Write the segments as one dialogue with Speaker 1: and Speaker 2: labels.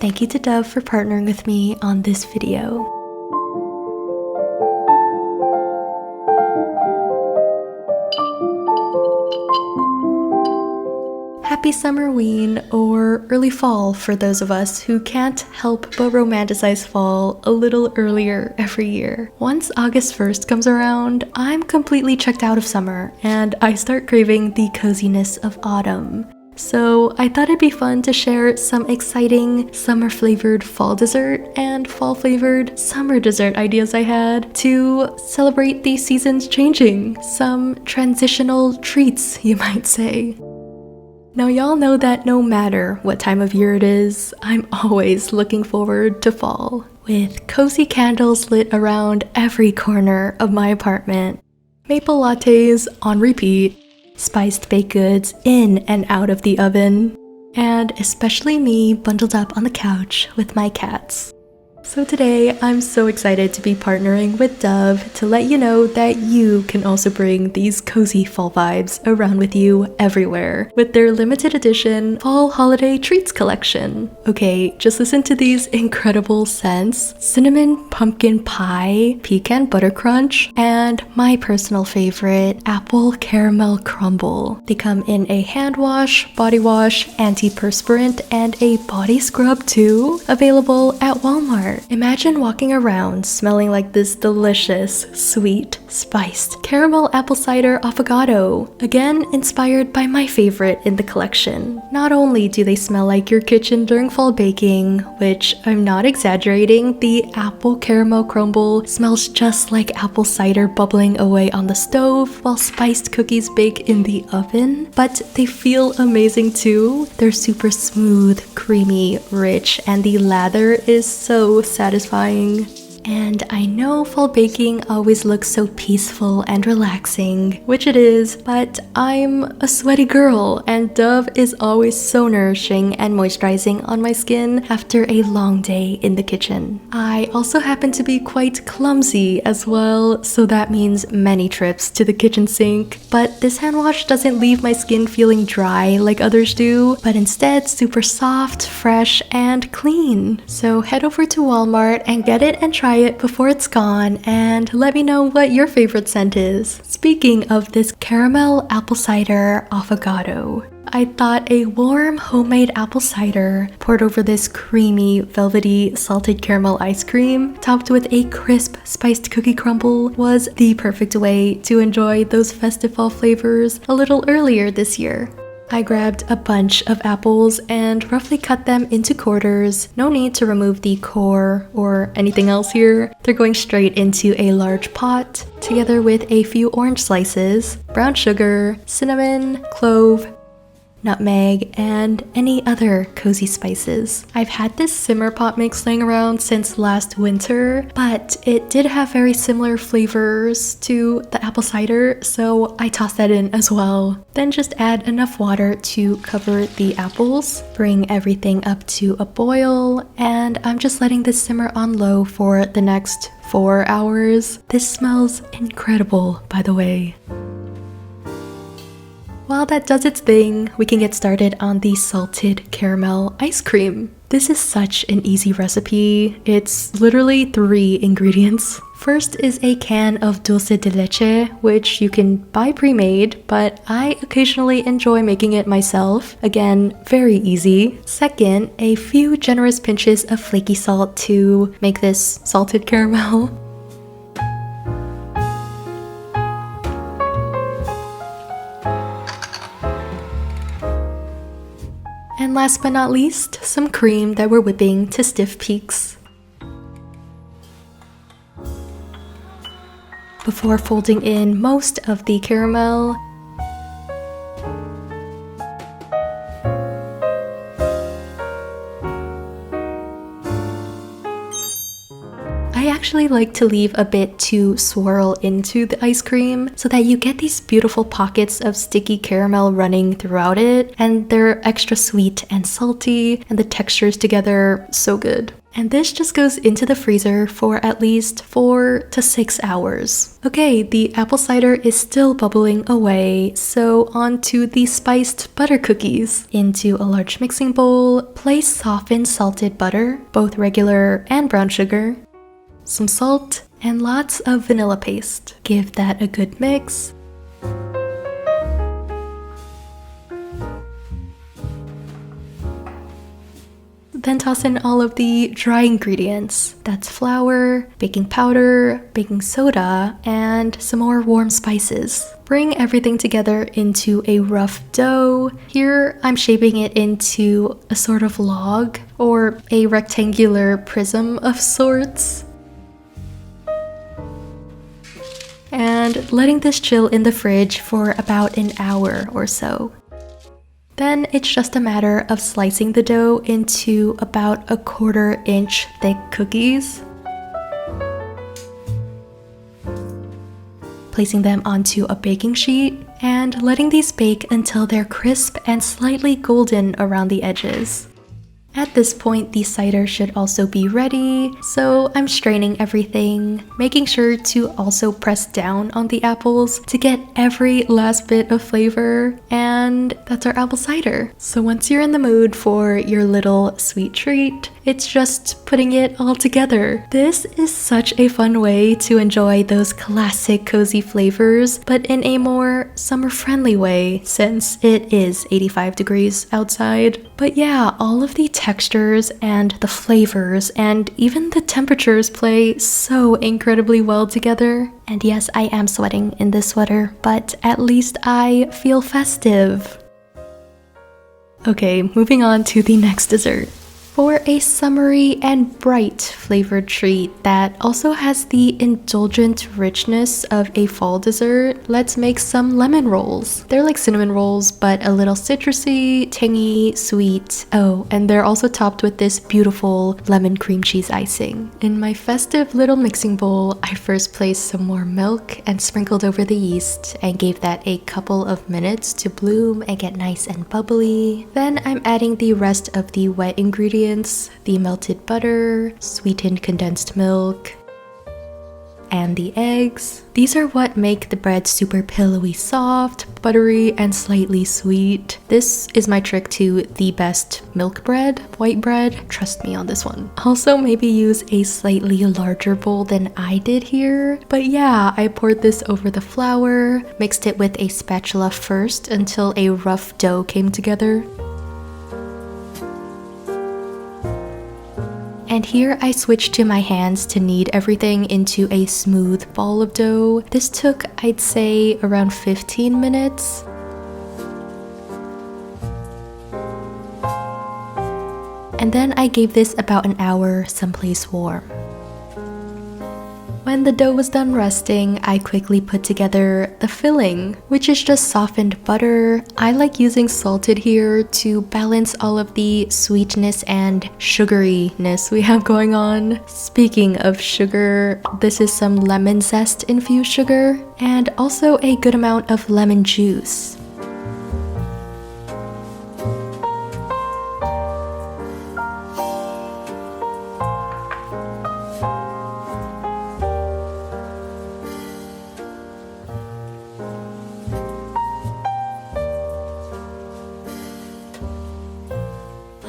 Speaker 1: Thank you to Dove for partnering with me on this video. Happy Summerween, or early fall for those of us who can't help but romanticize fall a little earlier every year. Once August 1st comes around, I'm completely checked out of summer and I start craving the coziness of autumn. So I thought it'd be fun to share some exciting summer-flavored fall dessert and fall-flavored summer dessert ideas I had to celebrate the seasons changing. Some transitional treats, you might say. Now y'all know that no matter what time of year it is, I'm always looking forward to fall, with cozy candles lit around every corner of my apartment, maple lattes on repeat, spiced baked goods in and out of the oven, and especially me bundled up on the couch with my cats. So today, I'm so excited to be partnering with Dove to let you know that you can also bring these cozy fall vibes around with you everywhere with their limited edition Fall Holiday Treats collection. Okay, just listen to these incredible scents: cinnamon pumpkin pie, pecan butter crunch, and my personal favorite, apple caramel crumble. They come in a hand wash, body wash, antiperspirant, and a body scrub too, available at Walmart. Imagine walking around smelling like this delicious, sweet, spiced caramel apple cider affogato. Again, inspired by my favorite in the collection. Not only do they smell like your kitchen during fall baking, which I'm not exaggerating, the apple caramel crumble smells just like apple cider bubbling away on the stove while spiced cookies bake in the oven, but they feel amazing too. They're super smooth, creamy, rich, and the lather is so satisfying. And I know fall baking always looks so peaceful and relaxing, which it is, but I'm a sweaty girl and Dove is always so nourishing and moisturizing on my skin after a long day in the kitchen. I also happen to be quite clumsy as well, so that means many trips to the kitchen sink. But this hand wash doesn't leave my skin feeling dry like others do, but instead super soft, fresh, and clean. So head over to Walmart and get it and try it before it's gone, and let me know what your favorite scent is. Speaking of this caramel apple cider affogato, I thought a warm homemade apple cider poured over this creamy, velvety, salted caramel ice cream topped with a crisp, spiced cookie crumble was the perfect way to enjoy those festive fall flavors a little earlier this year. I grabbed a bunch of apples and roughly cut them into quarters. No need to remove the core or anything else here. They're going straight into a large pot, together with a few orange slices, brown sugar, cinnamon, clove, nutmeg, and any other cozy spices. I've had this simmer pot mix laying around since last winter, but it did have very similar flavors to the apple cider, so I tossed that in as well. Then just add enough water to cover the apples, bring everything up to a boil, and I'm just letting this simmer on low for the next 4 hours. This smells incredible, by the way. While that does its thing, we can get started on the salted caramel ice cream. This is such an easy recipe. It's literally 3 ingredients. First is a can of dulce de leche, which you can buy pre-made, but I occasionally enjoy making it myself. Again, very easy. Second, a few generous pinches of flaky salt to make this salted caramel. And last but not least, some cream that we're whipping to stiff peaks. Before folding in most of the caramel, I actually like to leave a bit to swirl into the ice cream so that you get these beautiful pockets of sticky caramel running throughout it, and they're extra sweet and salty, and the textures together, so good. And this just goes into the freezer for at least 4 to 6 hours. Okay, the apple cider is still bubbling away, so on to the spiced butter cookies. Into a large mixing bowl, place softened salted butter, both regular and brown sugar, some salt, and lots of vanilla paste. Give that a good mix. Then toss in all of the dry ingredients. That's flour, baking powder, baking soda, and some more warm spices. Bring everything together into a rough dough. Here I'm shaping it into a sort of log or a rectangular prism of sorts. And letting this chill in the fridge for about an hour or so. Then it's just a matter of slicing the dough into about 1/4 inch thick cookies. Placing them onto a baking sheet and letting these bake until they're crisp and slightly golden around the edges. At this point, the cider should also be ready, so I'm straining everything, making sure to also press down on the apples to get every last bit of flavor, and that's our apple cider. So once you're in the mood for your little sweet treat, it's just putting it all together. This is such a fun way to enjoy those classic cozy flavors, but in a more summer-friendly way since it is 85 degrees outside. But yeah, all of the textures and the flavors and even the temperatures play so incredibly well together. And yes, I am sweating in this sweater, but at least I feel festive. Okay, moving on to the next dessert. For a summery and bright flavored treat that also has the indulgent richness of a fall dessert, let's make some lemon rolls. They're like cinnamon rolls, but a little citrusy, tangy, sweet. Oh, and they're also topped with this beautiful lemon cream cheese icing. In my festive little mixing bowl, I first placed some more milk and sprinkled over the yeast and gave that a couple of minutes to bloom and get nice and bubbly. Then I'm adding the rest of the wet ingredients, the melted butter, sweetened condensed milk, and the eggs. These are what make the bread super pillowy soft, buttery, and slightly sweet. This is my trick to the best milk bread, white bread. Trust me on this one. Also, maybe use a slightly larger bowl than I did here. But yeah, I poured this over the flour, mixed it with a spatula first until a rough dough came together. And here I switched to my hands to knead everything into a smooth ball of dough. This took, I'd say, around 15 minutes. And then I gave this about an hour someplace warm. When the dough was done resting, I quickly put together the filling, which is just softened butter. I like using salted here to balance all of the sweetness and sugariness we have going on. Speaking of sugar, this is some lemon zest infused sugar and also a good amount of lemon juice.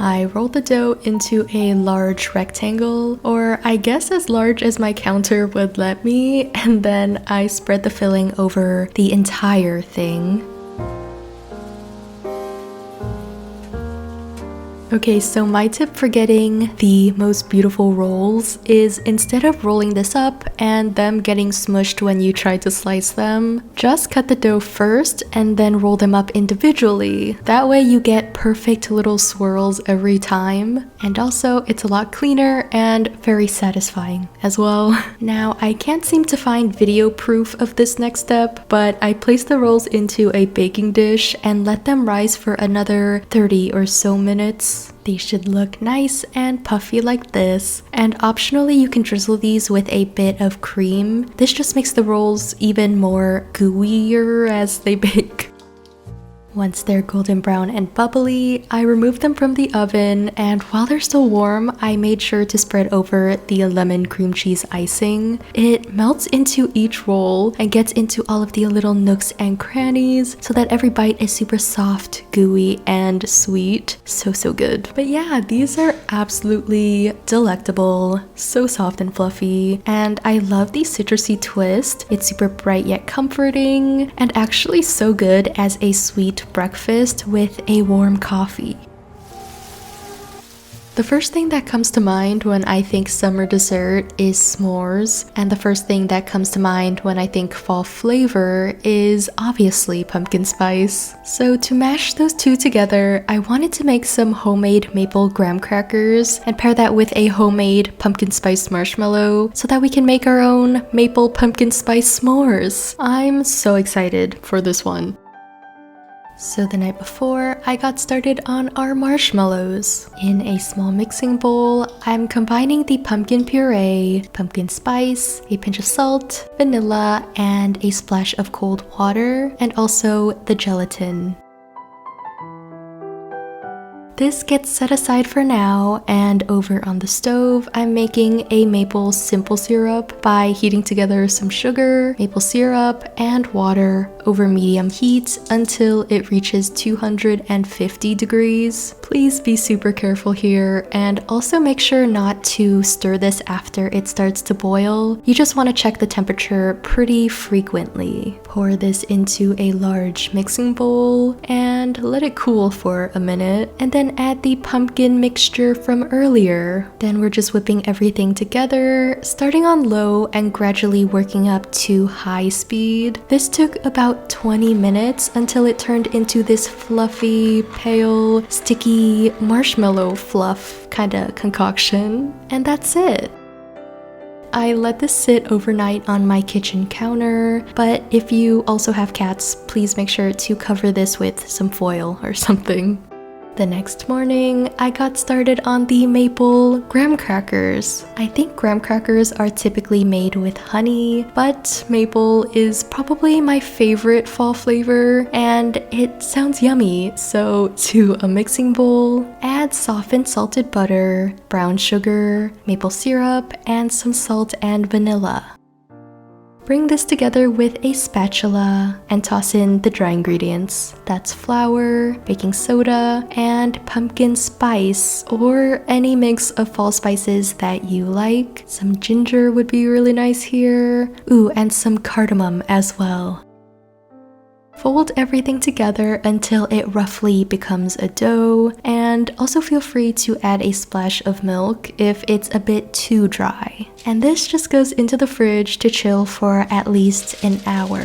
Speaker 1: I rolled the dough into a large rectangle, or I guess as large as my counter would let me, and then I spread the filling over the entire thing. Okay, so my tip for getting the most beautiful rolls is instead of rolling this up and them getting smushed when you try to slice them, just cut the dough first and then roll them up individually. That way you get perfect little swirls every time. And also, it's a lot cleaner and very satisfying as well. Now, I can't seem to find video proof of this next step, but I placed the rolls into a baking dish and let them rise for another 30 or so minutes. They should look nice and puffy like this. And optionally, you can drizzle these with a bit of cream. This just makes the rolls even more gooier as they bake. Once they're golden brown and bubbly, I remove them from the oven, and while they're still warm, I made sure to spread over the lemon cream cheese icing. It melts into each roll and gets into all of the little nooks and crannies so that every bite is super soft, gooey, and sweet. So good. But yeah, these are absolutely delectable, so soft and fluffy, and I love the citrusy twist. It's super bright yet comforting, and actually so good as a sweet breakfast with a warm coffee. The first thing that comes to mind when I think summer dessert is s'mores, and the first thing that comes to mind when I think fall flavor is obviously pumpkin spice. So to mash those two together, I wanted to make some homemade maple graham crackers and pair that with a homemade pumpkin spice marshmallow so that we can make our own maple pumpkin spice s'mores. I'm so excited for this one. So the night before, I got started on our marshmallows. In a small mixing bowl, I'm combining the pumpkin puree, pumpkin spice, a pinch of salt, vanilla, and a splash of cold water, and also the gelatin. This gets set aside for now, and over on the stove, I'm making a maple simple syrup by heating together some sugar, maple syrup, and water over medium heat until it reaches 250 degrees. Please be super careful here, and also make sure not to stir this after it starts to boil. You just want to check the temperature pretty frequently. Pour this into a large mixing bowl and let it cool for a minute, and then add the pumpkin mixture from earlier. Then we're just whipping everything together, starting on low and gradually working up to high speed. This took about 20 minutes until it turned into this fluffy, pale, sticky marshmallow fluff kind of concoction. And that's it. I let this sit overnight on my kitchen counter, but if you also have cats, please make sure to cover this with some foil or something. The next morning, I got started on the maple graham crackers. I think graham crackers are typically made with honey, but maple is probably my favorite fall flavor, and it sounds yummy. So to a mixing bowl, add softened salted butter, brown sugar, maple syrup, and some salt and vanilla. Bring this together with a spatula and toss in the dry ingredients. That's flour, baking soda, and pumpkin spice, or any mix of fall spices that you like. Some ginger would be really nice here. Ooh, and some cardamom as well. Fold everything together until it roughly becomes a dough, and also feel free to add a splash of milk if it's a bit too dry. And this just goes into the fridge to chill for at least an hour.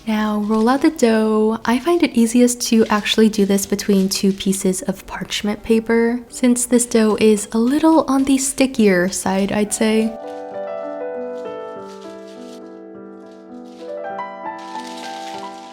Speaker 1: Now roll out the dough. I find it easiest to actually do this between two pieces of parchment paper, since this dough is a little on the stickier side, I'd say.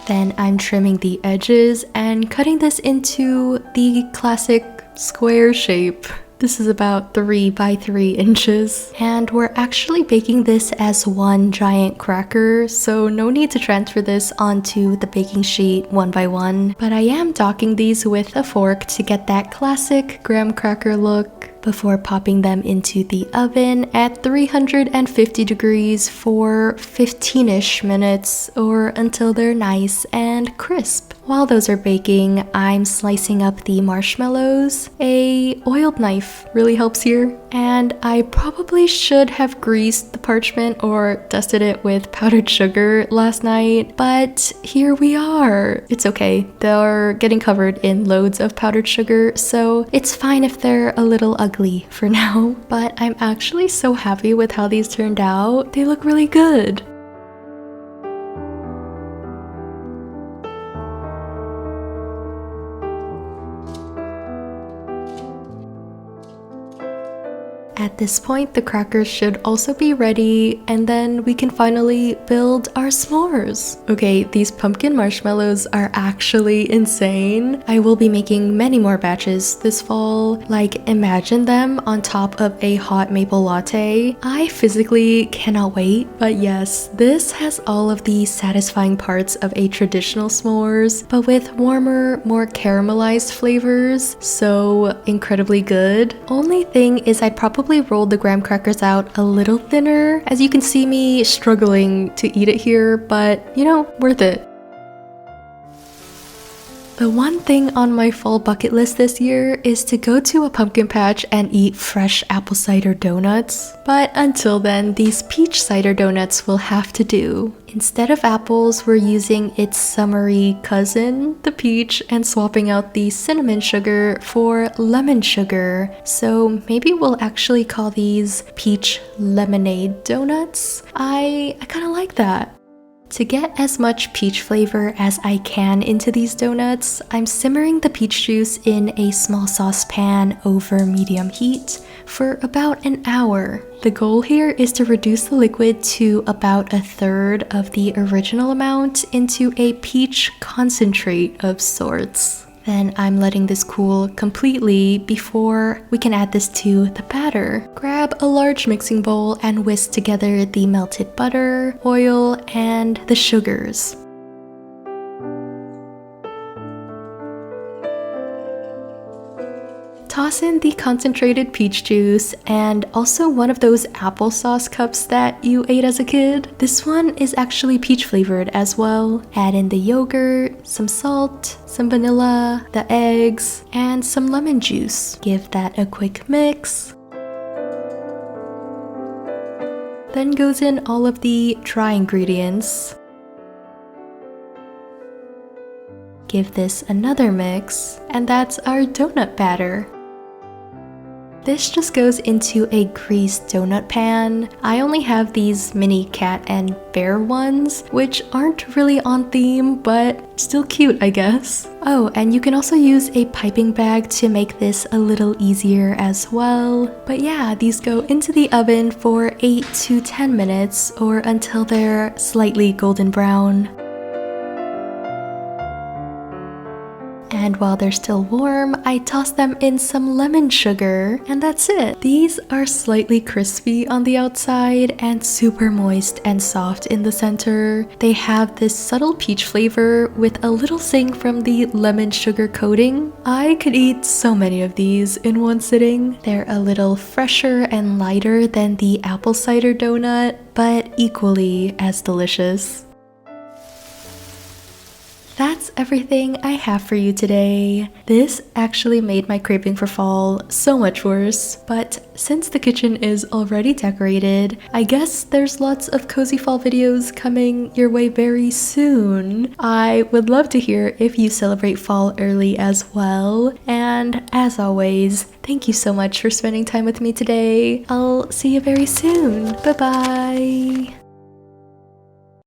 Speaker 1: Then I'm trimming the edges and cutting this into the classic square shape. This is about 3 by 3 inches. And we're actually baking this as one giant cracker, so no need to transfer this onto the baking sheet one by one. But I am docking these with a fork to get that classic graham cracker look before popping them into the oven at 350 degrees for 15-ish minutes, or until they're nice and crisp. While those are baking, I'm slicing up the marshmallows. A oiled knife really helps here. And I probably should have greased the parchment or dusted it with powdered sugar last night, but here we are. It's okay, they're getting covered in loads of powdered sugar, so it's fine if they're a little ugly for now. But I'm actually so happy with how these turned out. They look really good. At this point, the crackers should also be ready, and then we can finally build our s'mores. Okay, these pumpkin marshmallows are actually insane. I will be making many more batches this fall. Like, imagine them on top of a hot maple latte. I physically cannot wait, but yes, this has all of the satisfying parts of a traditional s'mores, but with warmer, more caramelized flavors, so incredibly good. Only thing is I'd probably roll the graham crackers out a little thinner, as you can see me struggling to eat it here, but you know, worth it. The one thing on my fall bucket list this year is to go to a pumpkin patch and eat fresh apple cider donuts. But until then, these peach cider donuts will have to do. Instead of apples, we're using its summery cousin, the peach, and swapping out the cinnamon sugar for lemon sugar. So maybe we'll actually call these peach lemonade donuts. I kind of like that. To get as much peach flavor as I can into these donuts, I'm simmering the peach juice in a small saucepan over medium heat for about an hour. The goal here is to reduce the liquid to about a third of the original amount into a peach concentrate of sorts. Then I'm letting this cool completely before we can add this to the batter. Grab a large mixing bowl and whisk together the melted butter, oil, and the sugars. Toss in the concentrated peach juice and also one of those applesauce cups that you ate as a kid. This one is actually peach flavored as well. Add in the yogurt, some salt, some vanilla, the eggs, and some lemon juice. Give that a quick mix. Then goes in all of the dry ingredients. Give this another mix, and that's our donut batter. This just goes into a greased donut pan. I only have these mini cat and bear ones, which aren't really on theme, but still cute, I guess. Oh, and you can also use a piping bag to make this a little easier as well. But yeah, these go into the oven for 8 to 10 minutes or until they're slightly golden brown. And while they're still warm, I toss them in some lemon sugar, and that's it. These are slightly crispy on the outside and super moist and soft in the center. They have this subtle peach flavor with a little zing from the lemon sugar coating. I could eat so many of these in one sitting. They're a little fresher and lighter than the apple cider donut, but equally as delicious. That's everything I have for you today. This actually made my craving for fall so much worse, but since the kitchen is already decorated, I guess there's lots of cozy fall videos coming your way very soon. I would love to hear if you celebrate fall early as well, and as always, thank you so much for spending time with me today. I'll see you very soon. Bye bye!